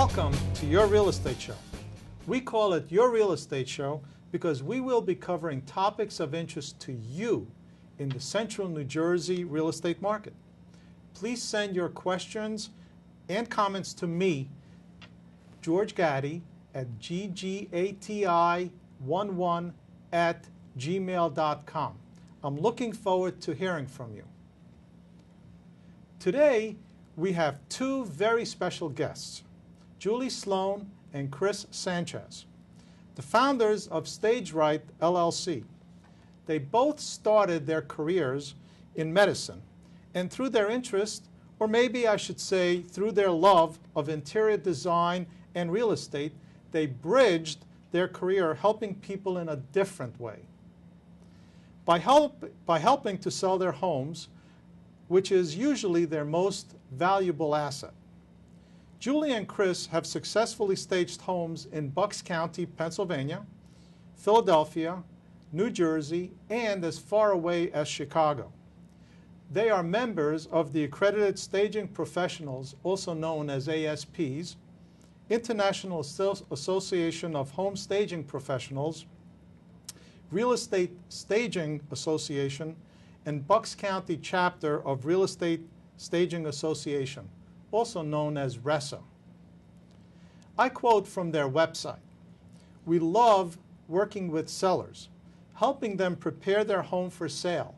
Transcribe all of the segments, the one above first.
Welcome to Your Real Estate Show. We call it Your Real Estate Show because we will be covering topics of interest to you in the central New Jersey real estate market. Please send your questions and comments to me, George Gatti, at ggati11@gmail.com. I'm looking forward to hearing from you. Today, we have two very special guests, Julie Sloan and Chris Sanchez, the founders of StageRight LLC. They both started their careers in medicine, and through their interest, or maybe I should say through their love of interior design and real estate, they bridged their career helping people in a different way. By helping to sell their homes, which is usually their most valuable asset. Julie and Chris have successfully staged homes in Bucks County, Pennsylvania, Philadelphia, New Jersey, and as far away as Chicago. They are members of the Accredited Staging Professionals, also known as ASPs, International Association of Home Staging Professionals, Real Estate Staging Association, and Bucks County chapter of Real Estate Staging Association, also known as RESA. I quote from their website, "We love working with sellers, helping them prepare their home for sale.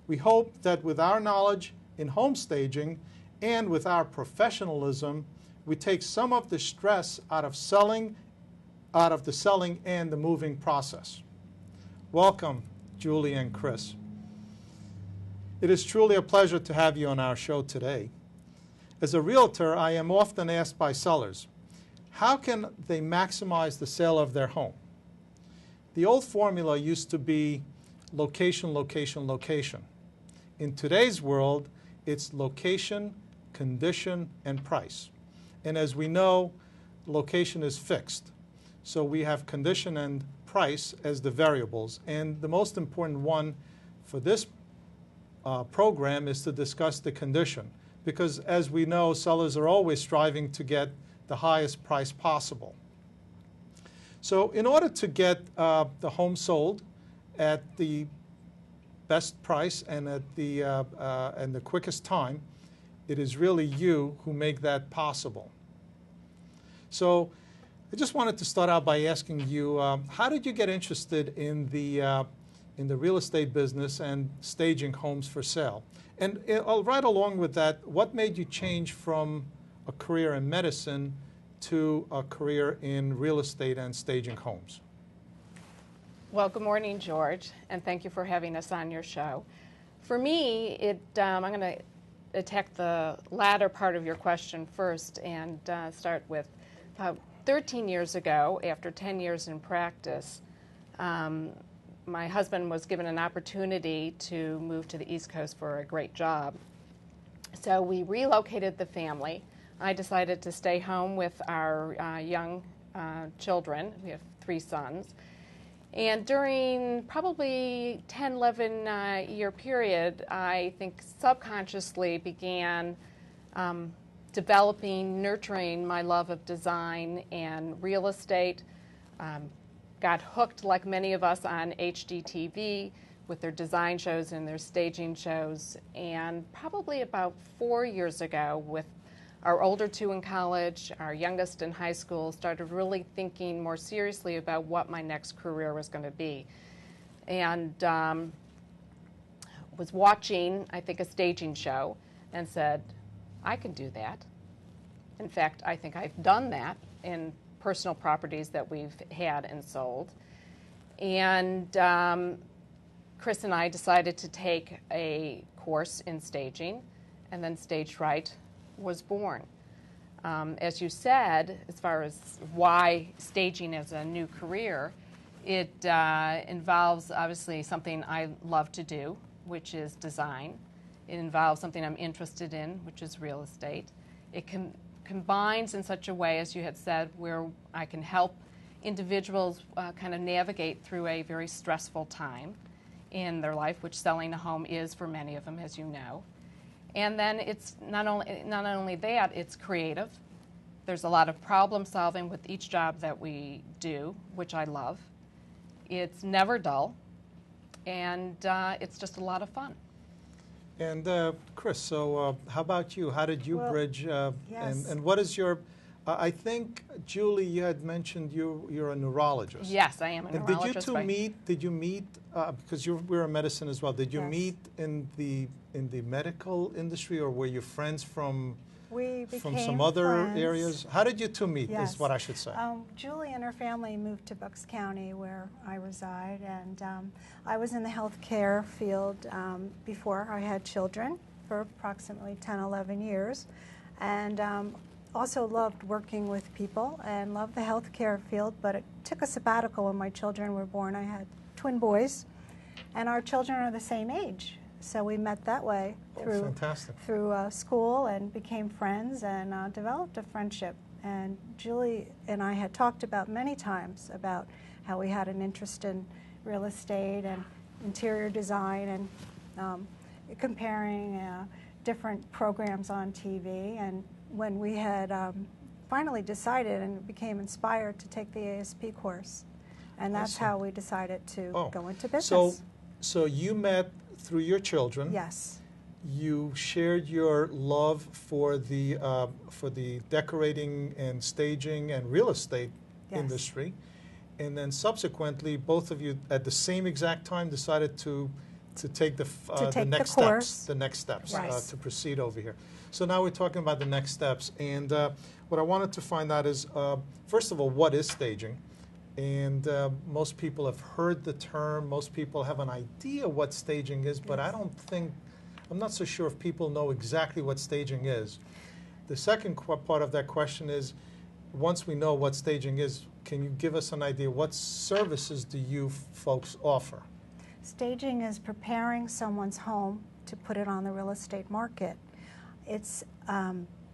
We hope that with our knowledge in home staging and with our professionalism, we take some of the stress out of the selling and the moving process." Welcome, Julie and Chris. It is truly a pleasure to have you on our show today. As a realtor, I am often asked by sellers, how can they maximize the sale of their home? The old formula used to be location, location, location. In today's world, it's location, condition, and price. And as we know, location is fixed. So we have condition and price as the variables. And the most important one for this program is to discuss the condition. Because as we know, sellers are always striving to get the highest price possible. So in order to get the home sold at the best price and at the quickest time, it is really you who make that possible. So I just wanted to start out by asking you, how did you get interested in the real estate business and staging homes for sale? And right along with that, what made you change from a career in medicine to a career in real estate and staging homes? Well, good morning, George, and thank you for having us on your show. For me, I'm going to attack the latter part of your question first and start with about 13 years ago, after 10 years in practice, my husband was given an opportunity to move to the East Coast for a great job. So we relocated the family. I decided to stay home with our young children. We have 3 sons. And during probably 10, 11 year period, I think subconsciously began developing, nurturing my love of design and real estate. Got hooked, like many of us, on HGTV with their design shows and their staging shows. And probably about 4 years ago, with our older 2 in college, our youngest in high school, started really thinking more seriously about what my next career was going to be. And was watching, I think, a staging show and said, I can do that. In fact, I think I've done that in personal properties that we've had and sold. And Chris and I decided to take a course in staging, and then StageRight was born. As you said, as far as why staging as a new career, it involves obviously something I love to do, which is design. It involves something I'm interested in, which is real estate. It combines in such a way, as you had said, where I can help individuals kind of navigate through a very stressful time in their life, which selling a home is for many of them, as you know. And then it's not only that, it's creative. There's a lot of problem solving with each job that we do, which I love. It's never dull, and it's just a lot of fun. And Chris, so how about you? How did you bridge? Yes. And what is your? I think Julie, you had mentioned you're a neurologist. Yes, I am a And neurologist. did you meet? Because we're in medicine as well. Did you Yes. meet in the medical industry, or were you friends from We became some other friends. areas? How did you two meet? Yes. Is what I should say. Julie and her family moved to Bucks County, where I reside, and I was in the healthcare field before I had children for approximately 10, 11 years, and also loved working with people and loved the healthcare field, but it took a sabbatical when my children were born. I had twin boys, and our children are the same age. So we met that way Fantastic. through school and became friends and developed a friendship. And Julie and I had talked about many times about how we had an interest in real estate and interior design and comparing different programs on TV. And when we had finally decided and became inspired to take the ASP course, and that's how we decided to go into business. So you met through your children. Yes. You shared your love for the decorating and staging and real estate industry, and then subsequently, both of you at the same exact time decided to take the next steps. The next steps Right. to proceed over here. So now we're talking about the next steps, and what I wanted to find out is, first of all, what is staging? And most people have heard the term. Most people have an idea what staging is, but I'm not so sure if people know exactly what staging is. The second part of that question is, once we know what staging is, can you give us an idea what services do you folks offer? Staging is preparing someone's home to put it on the real estate market. It's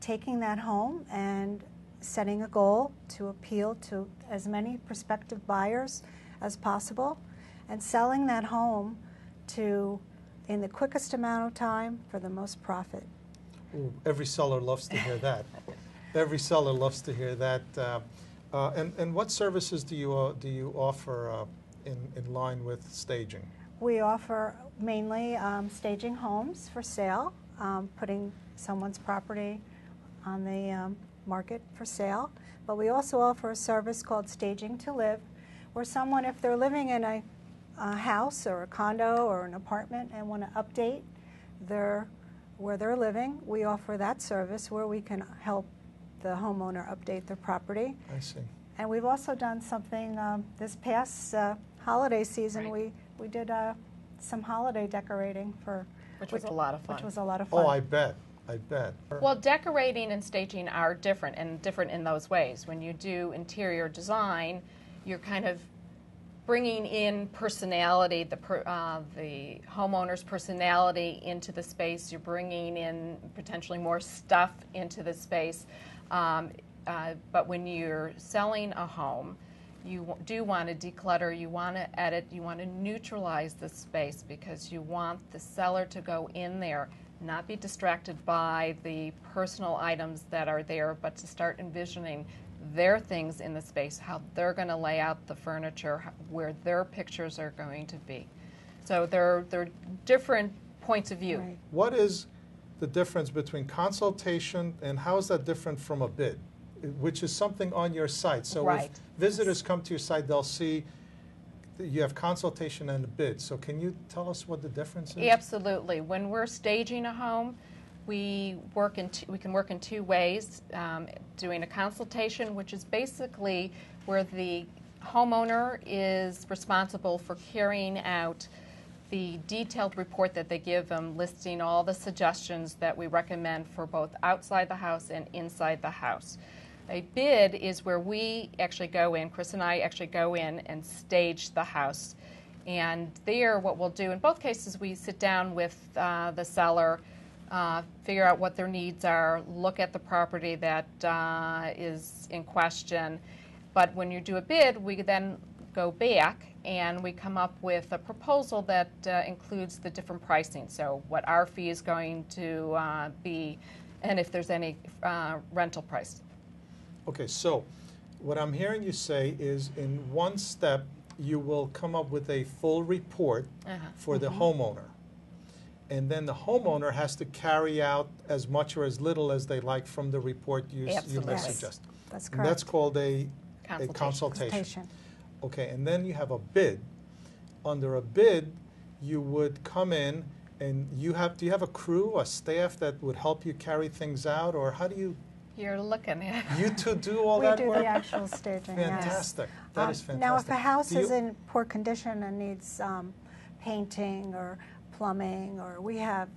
taking that home and setting a goal to appeal to as many prospective buyers as possible and selling that home in the quickest amount of time for the most profit. Ooh, every seller loves to hear that. Every seller loves to hear that. And what services do you offer in line with staging? We offer mainly staging homes for sale, putting someone's property on the market for sale, but we also offer a service called Staging to Live, where someone, if they're living in a house or a condo or an apartment and want to update where they're living, we offer that service where we can help the homeowner update their property. I see. And we've also done something this past holiday season. Right. We did some holiday decorating Which was a lot of fun. Which was a lot of fun. Oh, I bet. I bet. Well, decorating and staging are different, and different in those ways. When you do interior design, you're kind of bringing in personality, the homeowner's personality into the space. You're bringing in potentially more stuff into the space. But when you're selling a home, you do want to declutter, you want to edit, you want to neutralize the space because you want the seller to go in there, not be distracted by the personal items that are there, but to start envisioning their things in the space, how they're going to lay out the furniture, where their pictures are going to be. So there are different points of view. Right. What is the difference between consultation and how is that different from a bid, which is something on your site? So Right. if visitors come to your site, they'll see that you have consultation and a bid. So can you tell us what the difference is? Absolutely. When we're staging a home, we can work in two ways. Doing a consultation, which is basically where the homeowner is responsible for carrying out the detailed report that they give them, listing all the suggestions that we recommend for both outside the house and inside the house. A bid is where we actually go in, Chris and I actually go in and stage the house. And there, what we'll do, in both cases, we sit down with the seller, figure out what their needs are, look at the property that is in question. But when you do a bid, we then go back and we come up with a proposal that includes the different pricing. So what our fee is going to be, and if there's any rental price. Okay, so what I'm hearing you say is in one step, you will come up with a full report for the homeowner. And then the homeowner has to carry out as much or as little as they like from the report you may Absolutely. suggest. That's And that's correct. called a Consultation. consultation. Okay, and then you have a bid. Under a bid, you would come in and do you have a crew, a staff that would help you carry things out, or how do You're looking at you two do all We that do work? the actual staging, yes. Fantastic. That is fantastic. Now, if a house Do you- is in poor condition and needs painting or plumbing, or we have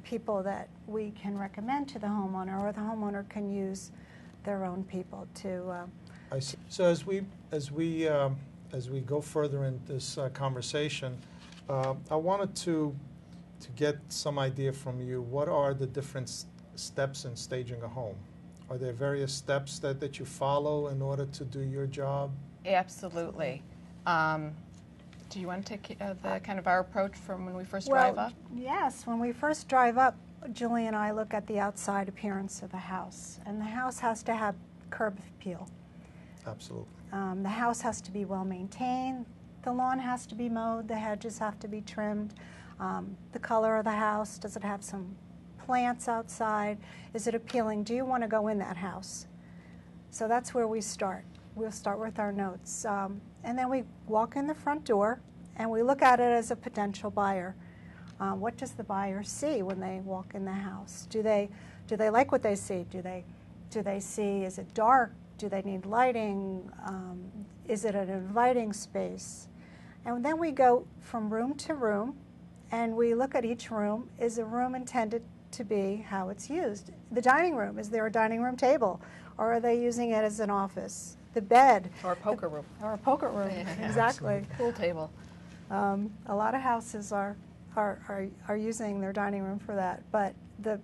people that we can recommend to the homeowner, or the homeowner can use their own people to. I see. So as we go further in this conversation, I wanted to get some idea from you. What are the different steps in staging a home? Are there various steps that you follow in order to do your job? Absolutely. Do you want to take the kind of our approach from when we first drive up? Yes, when we first drive up, Julie and I look at the outside appearance of the house, and the house has to have curb appeal. Absolutely. The house has to be well maintained. The lawn has to be mowed. The hedges have to be trimmed. The color of the house, does it have some plants outside? Is it appealing? Do you want to go in that house? So that's where we start. We'll start with our notes. And then we walk in the front door and we look at it as a potential buyer. What does the buyer see when they walk in the house? Do they like what they see? Do they see, is it dark? Do they need lighting? Is it an inviting space? And then we go from room to room and we look at each room. Is a room intended to be how it's used? The dining room, is there a dining room table? Or are they using it as an office? The bed. Or a poker room. Or a poker room, Yeah. exactly. Pool table. A lot of houses are using their dining room for that, but the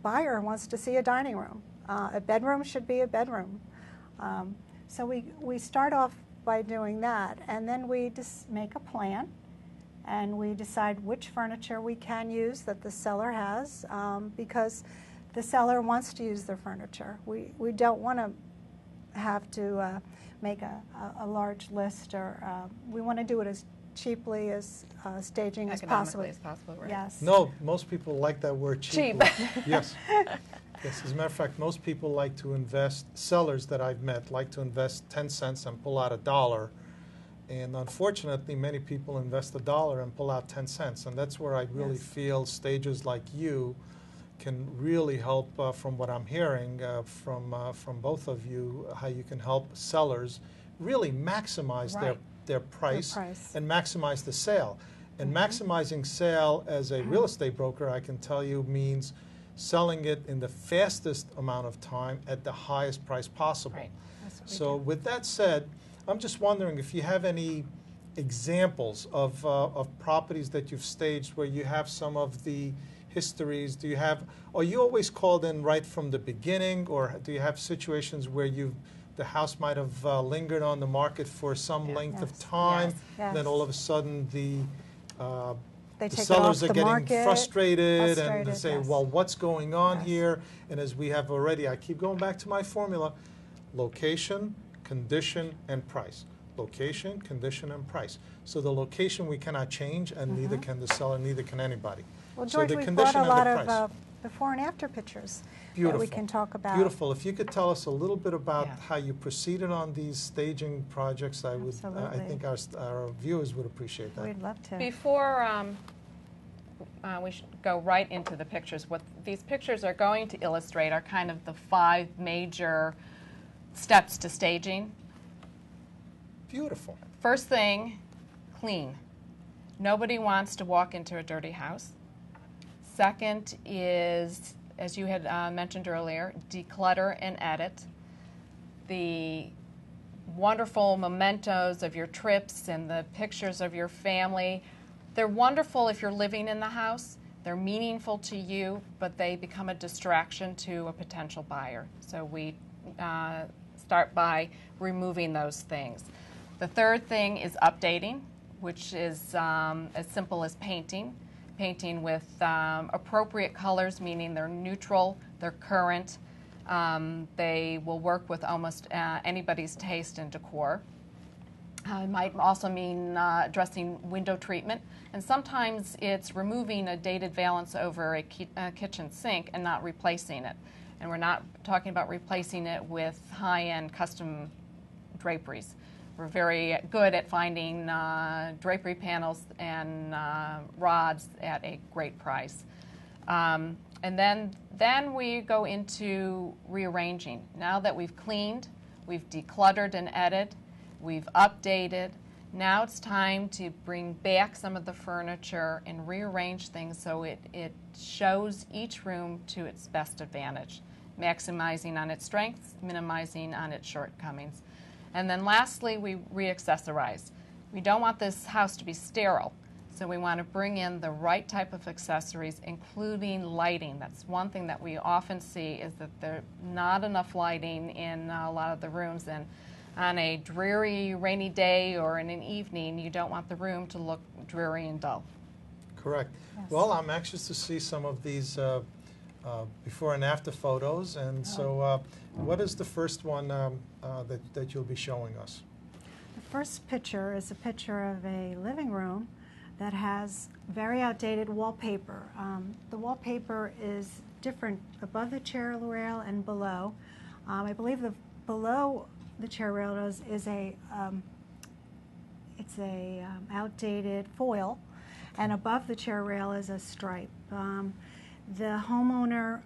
buyer wants to see a dining room. A bedroom should be a bedroom. So we start off by doing that, and then we just make a plan, and we decide which furniture we can use that the seller has, because the seller wants to use their furniture. We don't want to have to make a large list, or we want to do it as cheaply as staging as possible. Economically as possible, right? Yes. No, most people like that word cheap. Cheap. Yes. Yes, as a matter of fact, most people like to invest, sellers that I've met like to invest 10 cents and pull out $1. And unfortunately, many people invest $1 and pull out 10 cents. And that's where I really Yes. feel stages like you can really help, from what I'm hearing from both of you, how you can help sellers really maximize Right. their price, price. and maximize the sale. And maximizing sale as a real estate broker, I can tell you, means selling it in the fastest amount of time at the highest price possible. Right. That's what we So do. with that said, I'm just wondering if you have any examples of properties that you've staged where you have some of the histories. Are you always called in right from the beginning, or do you have situations where the house might have lingered on the market for some Yeah. length of Yes. time, Yes. then all of a sudden They the take it sellers off are the getting market. frustrated and they Frustrated, say, yes. well, what's going on Yes. here? And as we have already, I keep going back to my formula: location, condition, and price. Location, condition, and price. So the location we cannot change, and neither can the seller, neither can anybody. Well, So George, the we've condition brought a and lot the price. of before and after pictures Beautiful. that we can talk about. Beautiful. If you could tell us a little bit about Yeah. how you proceeded on these staging projects, I Absolutely. think our viewers would appreciate that. We'd love to. Before we should go right into the pictures, what these pictures are going to illustrate are kind of the 5 major steps to staging. Beautiful. First thing, clean. Nobody wants to walk into a dirty house. Second is, as you had mentioned earlier, declutter and edit. The wonderful mementos of your trips and the pictures of your family, they're wonderful if you're living in the house. They're meaningful to you, but they become a distraction to a potential buyer. So we start by removing those things. The third thing is updating, which is as simple as painting. Painting with appropriate colors, meaning they're neutral, they're current, They will work with almost anybody's taste and decor. It might also mean addressing window treatment, and sometimes it's removing a dated valance over a kitchen sink and not replacing it. And we're not talking about replacing it with high-end custom draperies. We're very good at finding drapery panels and rods at a great price. And then we go into rearranging. Now that we've cleaned, we've decluttered and edited, we've updated, now it's time to bring back some of the furniture and rearrange things so it shows each room to its best advantage, maximizing on its strengths, minimizing on its shortcomings. And then lastly, we re-accessorize. We don't want this house to be sterile, so we want to bring in the right type of accessories, including lighting. That's one thing that we often see, is that there's not enough lighting in a lot of the rooms, and on a dreary, rainy day or in an evening, you don't want the room to look dreary and dull. Correct. Yes. Well, I'm anxious to see some of these before and after photos. And so what is the first one that you'll be showing us? The first picture is a picture of a living room that has very outdated wallpaper. The wallpaper is different above the chair rail and below. I believe the below the chair rail is a outdated foil, and above the chair rail is a stripe. The homeowner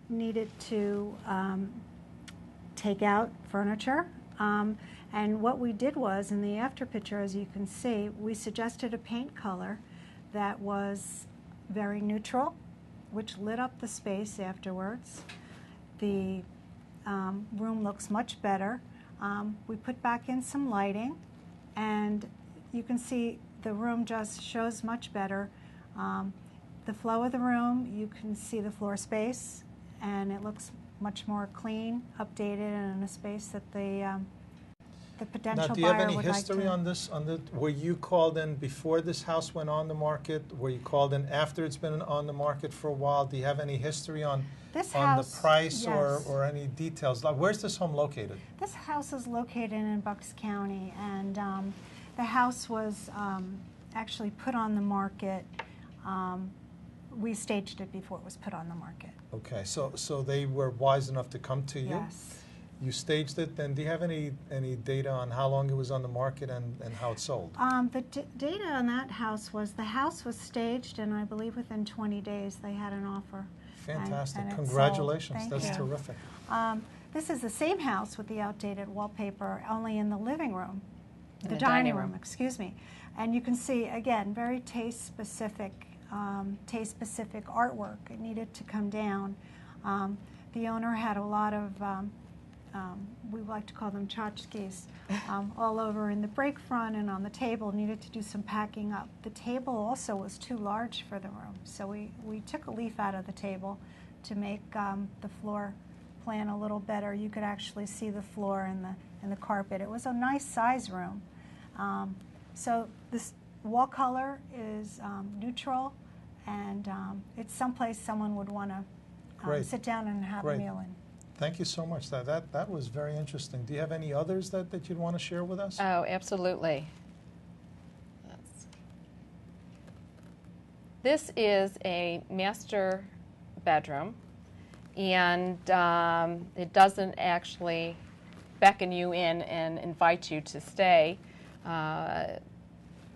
needed to take out furniture, and what we did was, in the after picture, as you can see, we suggested a paint color that was very neutral, which lit up the space afterwards. The room looks much better. We put back in some lighting, and you can see the room just shows much better. The flow of the room, you can see the floor space, and it looks much more clean, updated, and in a space that the potential buyer would like to. Now, do you have any history on this? Were you called in before this house went on the market? Were you called in after it's been on the market for a while? Do you have any history on the price, yes, or any details? Like, where's this home located? This house is located in Bucks County, and the house was actually put on the market. We staged it before it was put on the market. Okay, so they were wise enough to come to you? Yes. You staged it, then do you have any data on how long it was on the market and how it sold? The data on that house was, the house was staged, and I believe within 20 days they had an offer. Fantastic. And Congratulations. Thank That's you. terrific. This is the same house with the outdated wallpaper, only in the living room, The dining room, excuse me. And you can see, again, very taste-specific artwork. It needed to come down. The owner had a lot of, we like to call them tchotchkes, all over in the break front and on the table, needed to do some packing up. The table also was too large for the room, so we took a leaf out of the table to make the floor plan a little better. You could actually see the floor and the carpet. It was a nice size room. So this wall color is neutral, and it's someplace someone would want to sit down and have a meal in. Thank you so much. That was very interesting. Do you have any others that you'd want to share with us? Oh, absolutely. This is a master bedroom, and it doesn't actually beckon you in and invite you to stay.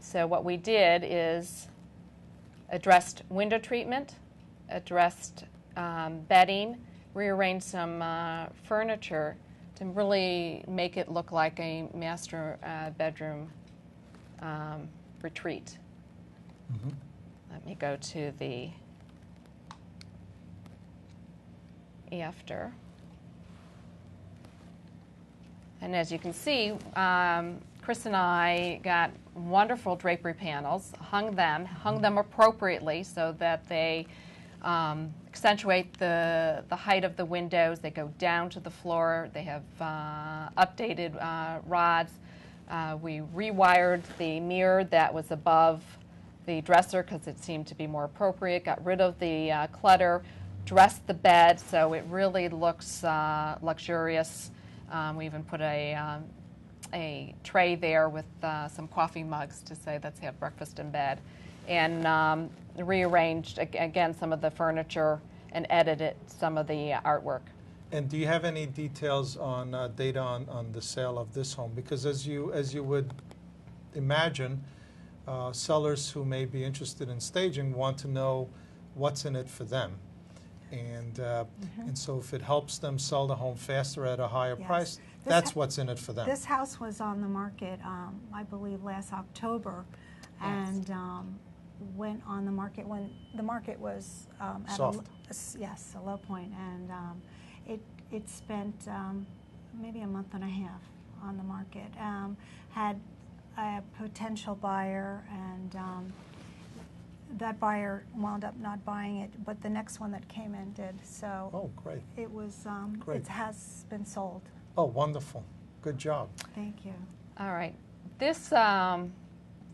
So what we did is addressed window treatment, addressed bedding, rearranged some furniture to really make it look like a master bedroom retreat. Mm-hmm. Let me go to the after. And as you can see, Chris and I got wonderful drapery panels, hung them appropriately so that they accentuate the height of the windows. They go down to the floor. They have updated rods. We rewired the mirror that was above the dresser because it seemed to be more appropriate, got rid of the clutter, dressed the bed so it really looks luxurious. We even put a tray there with some coffee mugs to say let's have breakfast in bed, and rearranged again some of the furniture and edited some of the artwork. And do you have any details on data on the sale of this home? Because as you would imagine, sellers who may be interested in staging want to know what's in it for them. And and so if it helps them sell the home faster at a higher price, that's what's in it for them. This house was on the market, I believe, last October, and went on the market when the market was at Soft. a low point, and it spent maybe a month and a half on the market. Had a potential buyer, and that buyer wound up not buying it, but the next one that came in did. So Oh, great. it was Great. it has been sold. Oh, wonderful. Good job. Thank you. All right. This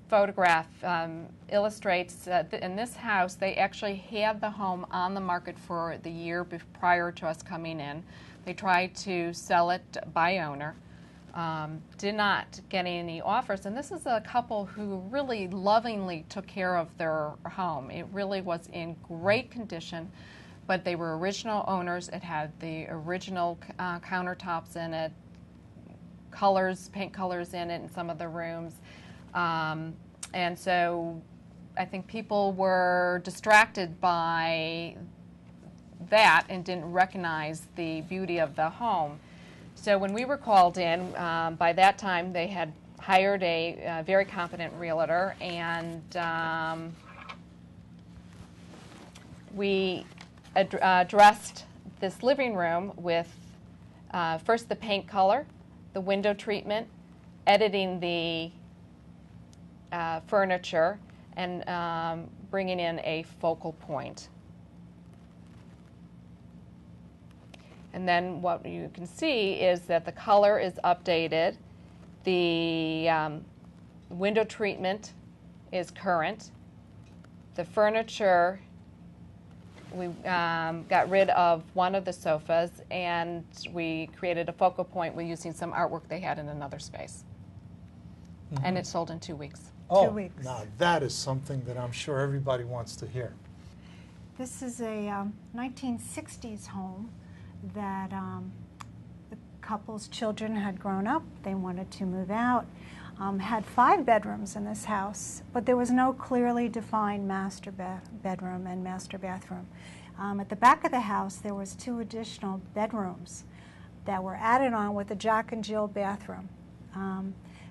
photograph illustrates in this house, they actually had the home on the market for the year prior to us coming in. They tried to sell it by owner, did not get any offers. And this is a couple who really lovingly took care of their home. It really was in great condition, but they were original owners. It had the original countertops in it, colors, paint colors in it in some of the rooms. And so I think people were distracted by that and didn't recognize the beauty of the home. So when we were called in, by that time they had hired a very competent realtor, and we addressed this living room with first the paint color, the window treatment, editing the furniture, and bringing in a focal point. And then what you can see is that the color is updated, the window treatment is current, the furniture, we got rid of one of the sofas, and we created a focal point with using some artwork they had in another space. Mm-hmm. And it sold in 2 weeks. Oh, 2 weeks. now that is something that I'm sure everybody wants to hear. This is a 1960s home that the couple's children had grown up. They wanted to move out. Had 5 bedrooms in this house, but there was no clearly defined master bedroom and master bathroom. At the back of the house, there was 2 additional bedrooms that were added on with a Jack and Jill bathroom.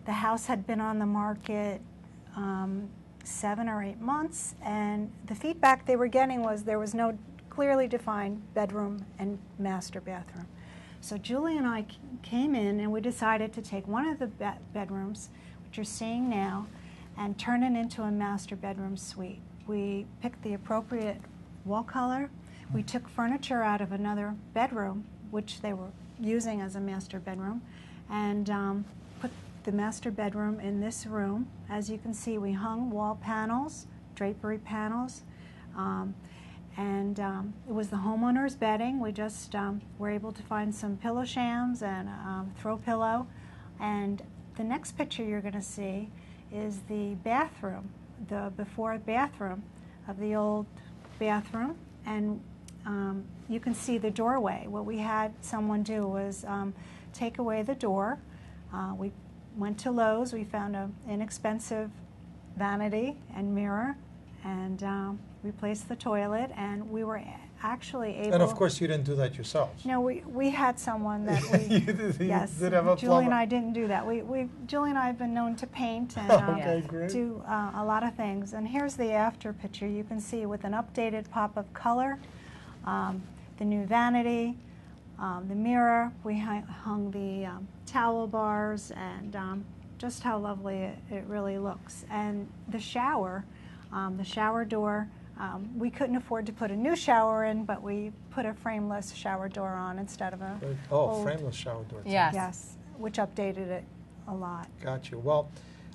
The house had been on the market 7 or 8 months, and the feedback they were getting was there was no clearly defined bedroom and master bathroom. So Julie and I came in, and we decided to take one of the bedrooms, which you're seeing now, and turn it into a master bedroom suite. We picked the appropriate wall color. We took furniture out of another bedroom, which they were using as a master bedroom, and put the master bedroom in this room. As you can see, we hung wall panels, drapery panels, and it was the homeowner's bedding. We just were able to find some pillow shams and throw pillow. And the next picture you're going to see is the bathroom, the before bathroom of the old bathroom. And you can see the doorway. What we had someone do was take away the door. We went to Lowe's. We found an inexpensive vanity and mirror, and replaced the toilet, and we were actually able... And of course you didn't do that yourselves. No, we had someone that we... you yes, did have a Julie plumber. and I didn't do that. Julie and I have been known to paint and Okay, great. do a lot of things. And here's the after picture. You can see with an updated pop of color, the new vanity, the mirror. We hung the towel bars, and just how lovely it really looks. And the shower door, we couldn't afford to put a new shower in, but we put a frameless shower door on instead of a old, frameless shower door. too. Yes. yes, which updated it a lot. Got you. Well,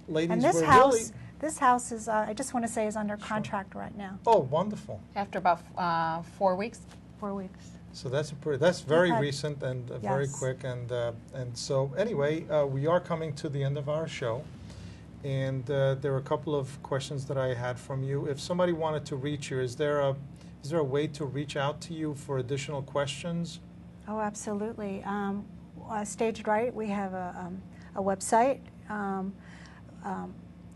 ladies, And this we're house, really... this house is, I just want to say, is under contract right now. Oh, wonderful. After about 4 weeks. 4 weeks. So that's very Okay. recent and very Yes. quick. And so anyway, we are coming to the end of our show. And there were a couple of questions that I had from you. If somebody wanted to reach you, is there a way to reach out to you for additional questions? Oh, absolutely. Staged Right, we have a website,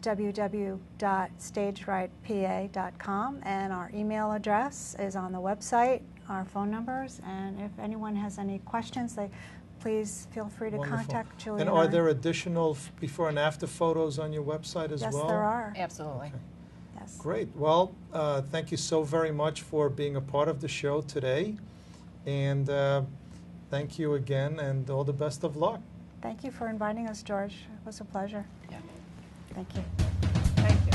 www.stagedrightpa.com, and our email address is on the website, our phone numbers, and if anyone has any questions, please feel free to Wonderful. contact Julie. And are there additional before and after photos on your website as Yes, well? there are. Absolutely. Okay. Yes. Great. Well, thank you so very much for being a part of the show today. And thank you again, and all the best of luck. Thank you for inviting us, George. It was a pleasure. Yeah. Thank you. Thank you.